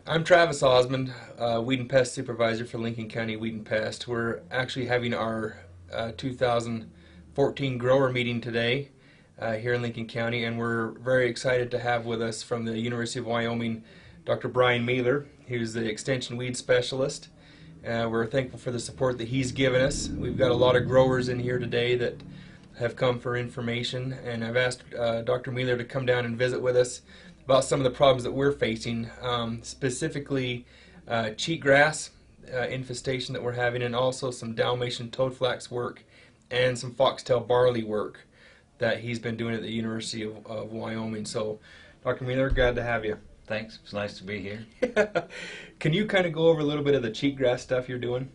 I'm Travis Osmond, Weed and Pest Supervisor for Lincoln County Weed and Pest. We're actually having our 2014 grower meeting today here in Lincoln County, and we're very excited to have with us from the University of Wyoming Dr. Brian Mealer, who's the Extension Weed Specialist. We're thankful for the support that he's given us. We've got a lot of growers in here today that have come for information, and I've asked Dr. Mealer to come down and visit with us about some of the problems that we're facing, specifically cheatgrass infestation that we're having, and also some Dalmatian toadflax work and some foxtail barley work that he's been doing at the University of Wyoming. So, Dr. Mealer, glad to have you. Thanks. It's nice to be here. Can you kind of go over a little bit of the cheatgrass stuff you're doing?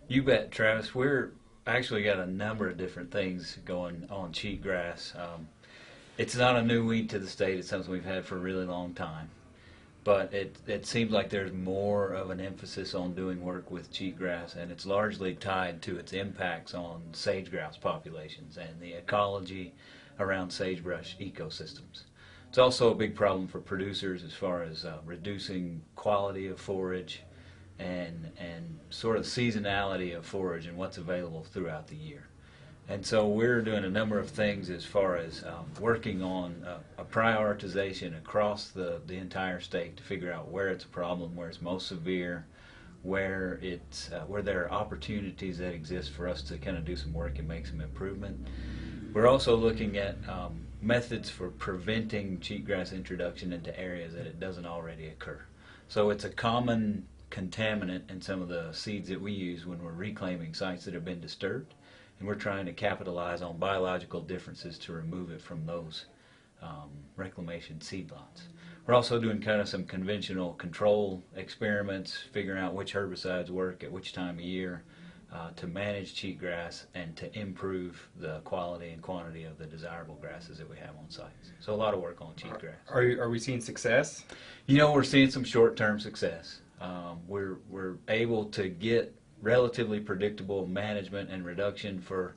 You bet, Travis. We're actually got a number of different things going on cheatgrass. It's not a new weed to the state. It's something we've had for a really long time. But it seems like there's more of an emphasis on doing work with cheatgrass, and it's largely tied to its impacts on sage-grouse populations and the ecology around sagebrush ecosystems. It's also a big problem for producers as far as reducing quality of forage and sort of seasonality of forage and what's available throughout the year. And so we're doing a number of things as far as working on a prioritization across the entire state to figure out where it's a problem, where it's most severe, where there are opportunities that exist for us to kind of do some work and make some improvement. We're also looking at methods for preventing cheatgrass introduction into areas that it doesn't already occur. So it's a common contaminant in some of the seeds that we use when we're reclaiming sites that have been disturbed, and we're trying to capitalize on biological differences to remove it from those reclamation seed lots. We're also doing kind of some conventional control experiments, figuring out which herbicides work at which time of year to manage cheatgrass and to improve the quality and quantity of the desirable grasses that we have on sites. So a lot of work on cheatgrass. Are we seeing success? You know, we're seeing some short-term success. We're able to get relatively predictable management and reduction for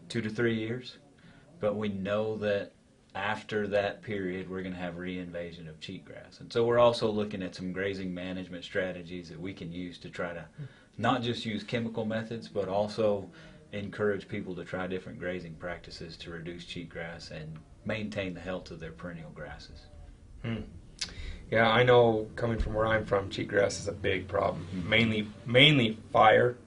2 to 3 years, but we know that after that period we're going to have reinvasion of cheatgrass. And so we're also looking at some grazing management strategies that we can use to try to not just use chemical methods, but also encourage people to try different grazing practices to reduce cheatgrass and maintain the health of their perennial grasses. Yeah, I know coming from where I'm from, cheatgrass is a big problem. Mainly fire,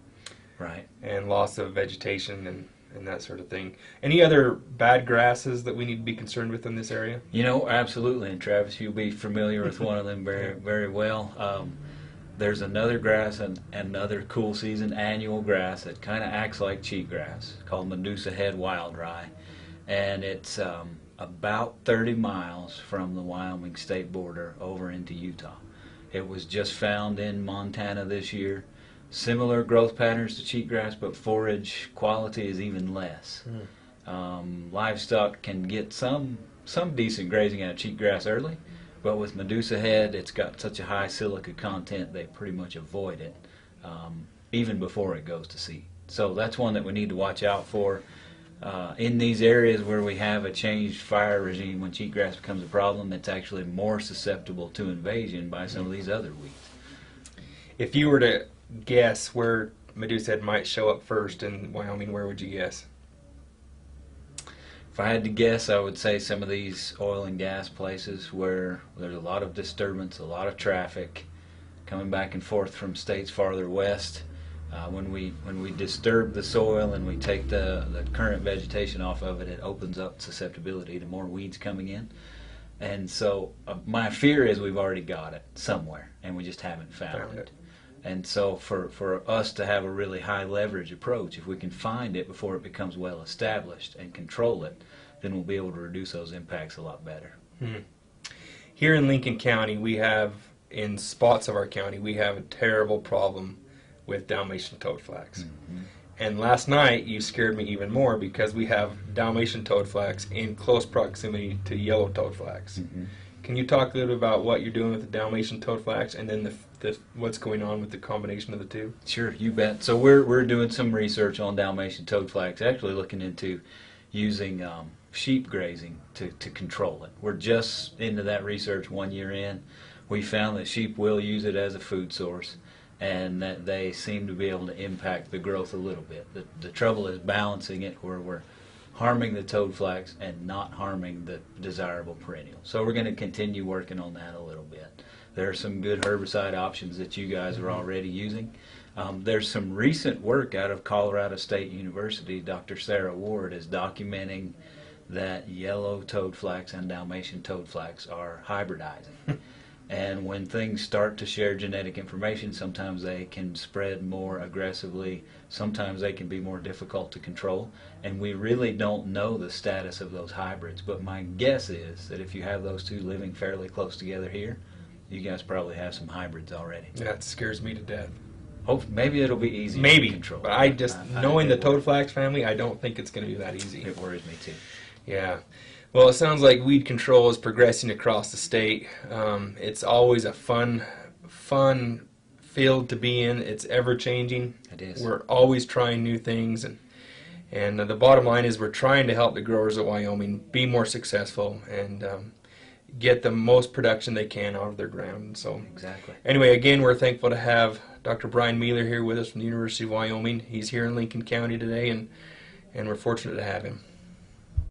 right, and loss of vegetation and that sort of thing. Any other bad grasses that we need to be concerned with in this area? You know, absolutely. And Travis, you'll be familiar with one of them very well. There's another grass, and another cool season annual grass that kind of acts like cheatgrass, called Medusa head wild rye, and it's about 30 miles from the Wyoming state border over into Utah. It was just found in Montana this year. Similar growth patterns to cheatgrass, but forage quality is even less. Livestock can get some decent grazing out of cheatgrass early, but with Medusa head, it's got such a high silica content they pretty much avoid it even before it goes to seed. So that's one that we need to watch out for. In these areas where we have a changed fire regime, when cheatgrass becomes a problem, it's actually more susceptible to invasion by some of these other weeds. If you were to guess where Medusa head might show up first in Wyoming, where would you guess? If I had to guess, I would say some of these oil and gas places where there's a lot of disturbance, a lot of traffic coming back and forth from states farther west. When we disturb the soil and we take the current vegetation off of it, it opens up susceptibility to more weeds coming in. And so my fear is we've already got it somewhere and we just haven't found it. And so for us to have a really high leverage approach, if we can find it before it becomes well established and control it, then we'll be able to reduce those impacts a lot better. Here in Lincoln County, we have, in spots of our county, we have a terrible problem with Dalmatian toadflax. And last night you scared me even more because we have Dalmatian toadflax in close proximity to yellow toadflax. Can you talk a little about what you're doing with the Dalmatian toadflax and then what's going on with the combination of the two? Sure, you bet. So we're doing some research on Dalmatian toadflax, actually looking into using sheep grazing to control it. We're just into that research 1 year in. we found that sheep will use it as a food source, and that they seem to be able to impact the growth a little bit. The trouble is balancing it where we're harming the toad flax and not harming the desirable perennial. So we're going to continue working on that a little bit. There are some good herbicide options that you guys are already using. There's some recent work out of Colorado State University. Dr. Sarah Ward is documenting that yellow toad flax and Dalmatian toad flax are hybridizing. And when things start to share genetic information, sometimes they can spread more aggressively, sometimes they can be more difficult to control, and we really don't know the status of those hybrids. But my guess is that if you have those two living fairly close together here, you guys probably have some hybrids already. That scares me to death. Hope maybe it'll be easy Maybe, to control. but I just, knowing the toad flax family, I don't think it's going to be that easy. It worries me too. Yeah. Well, it sounds like weed control is progressing across the state. It's always a fun field to be in. It's ever changing. It is. We're always trying new things, and the bottom line is we're trying to help the growers of Wyoming be more successful and get the most production they can out of their ground. So Exactly. anyway, again, we're thankful to have Dr. Brian Mealer here with us from the University of Wyoming. He's here in Lincoln County today, and we're fortunate to have him.